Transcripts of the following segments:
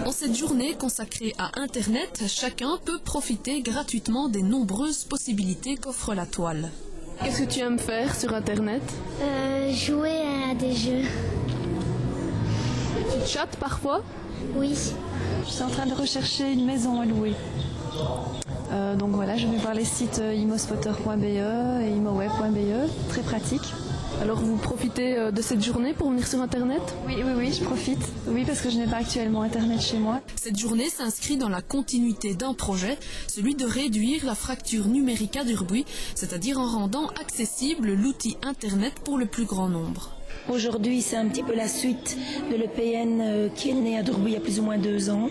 Dans cette journée consacrée à Internet, chacun peut profiter gratuitement des nombreuses possibilités qu'offre la toile. Qu'est-ce que tu aimes faire sur Internet? Jouer à des jeux. Tu chattes parfois? Oui. Je suis en train de rechercher une maison à louer. Donc voilà, je vais voir les sites imospotter.be et imoweb.be, très pratique. Alors vous profitez de cette journée pour venir sur Internet? Oui, je profite. Oui, parce que je n'ai pas actuellement Internet chez moi. Cette journée s'inscrit dans la continuité d'un projet, celui de réduire la fracture numérique à Durbuy, c'est-à-dire en rendant accessible l'outil Internet pour le plus grand nombre. Aujourd'hui, c'est un petit peu la suite de l'EPN qui est né à Durbuy il y a plus ou moins 2 ans.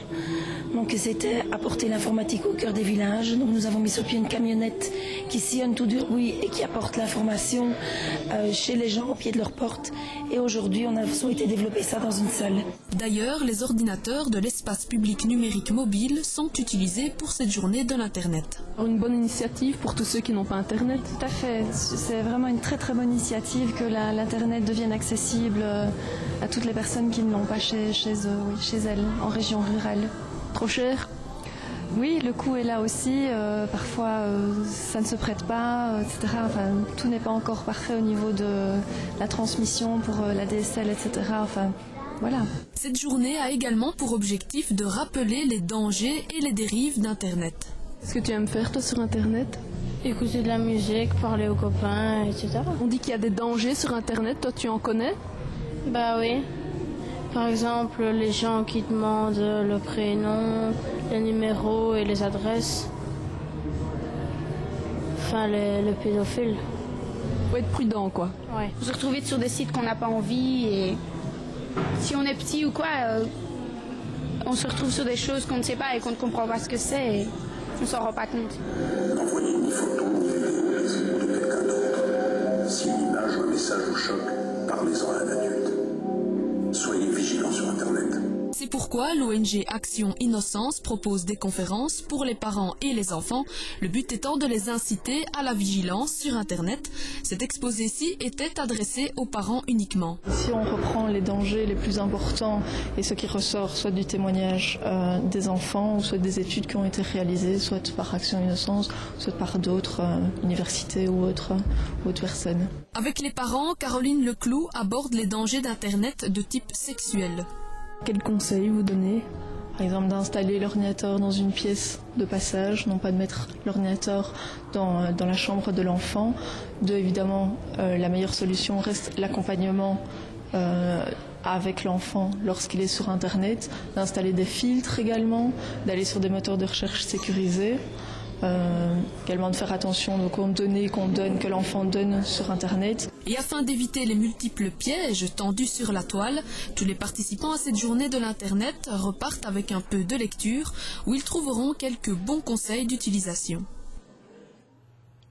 Donc c'était apporter l'informatique au cœur des villages. Donc nous avons mis sur pied une camionnette qui sillonne tout Durbuy et qui apporte l'information chez les gens au pied de leur porte. Et aujourd'hui, on a souhaité développer ça dans une salle. D'ailleurs, les ordinateurs de l'espace public numérique mobile sont utilisés pour cette journée de l'Internet. Une bonne initiative pour tous ceux qui n'ont pas Internet. Tout à fait, c'est vraiment une très très bonne initiative que l'Internet devienne accessible à toutes les personnes qui ne l'ont pas chez eux, chez elles, en région rurale. Trop cher? Oui, le coût est là aussi. Parfois, ça ne se prête pas, etc. Enfin, tout n'est pas encore parfait au niveau de la transmission pour la DSL, etc. Enfin, voilà. Cette journée a également pour objectif de rappeler les dangers et les dérives d'Internet. Qu'est-ce que tu aimes faire toi sur Internet? Écouter de la musique, parler aux copains, etc. On dit qu'il y a des dangers sur Internet, toi tu en connais? Bah oui. Par exemple, les gens qui demandent le prénom, les numéros et les adresses. Enfin, le pédophile. Faut être prudent, quoi. Ouais. Se retrouver sur des sites qu'on n'a pas envie et si on est petit ou quoi, on se retrouve sur des choses qu'on ne sait pas et qu'on ne comprend pas ce que c'est et on s'en rend pas compte. N'envoyez ni photo, ni vidéo de quelqu'un d'autre. Si une image ou un message vous choque, parlez-en à un adulte. Soyez vigilants sur Internet. C'est pourquoi l'ONG Action Innocence propose des conférences pour les parents et les enfants, le but étant de les inciter à la vigilance sur Internet. Cet exposé-ci était adressé aux parents uniquement. Si on reprend les dangers les plus importants et ce qui ressort soit du témoignage des enfants, ou soit des études qui ont été réalisées, soit par Action Innocence, soit par d'autres universités ou autres personnes. Avec les parents, Caroline Leclou aborde les dangers d'Internet de type sexuel. Quels conseils vous donnez? Par exemple, d'installer l'ordinateur dans une pièce de passage, non pas de mettre l'ordinateur dans la chambre de l'enfant. Évidemment, la meilleure solution reste l'accompagnement avec l'enfant lorsqu'il est sur Internet, d'installer des filtres également, d'aller sur des moteurs de recherche sécurisés. Également de faire attention aux données que l'enfant donne sur Internet. Et afin d'éviter les multiples pièges tendus sur la toile, tous les participants à cette journée de l'Internet repartent avec un peu de lecture où ils trouveront quelques bons conseils d'utilisation.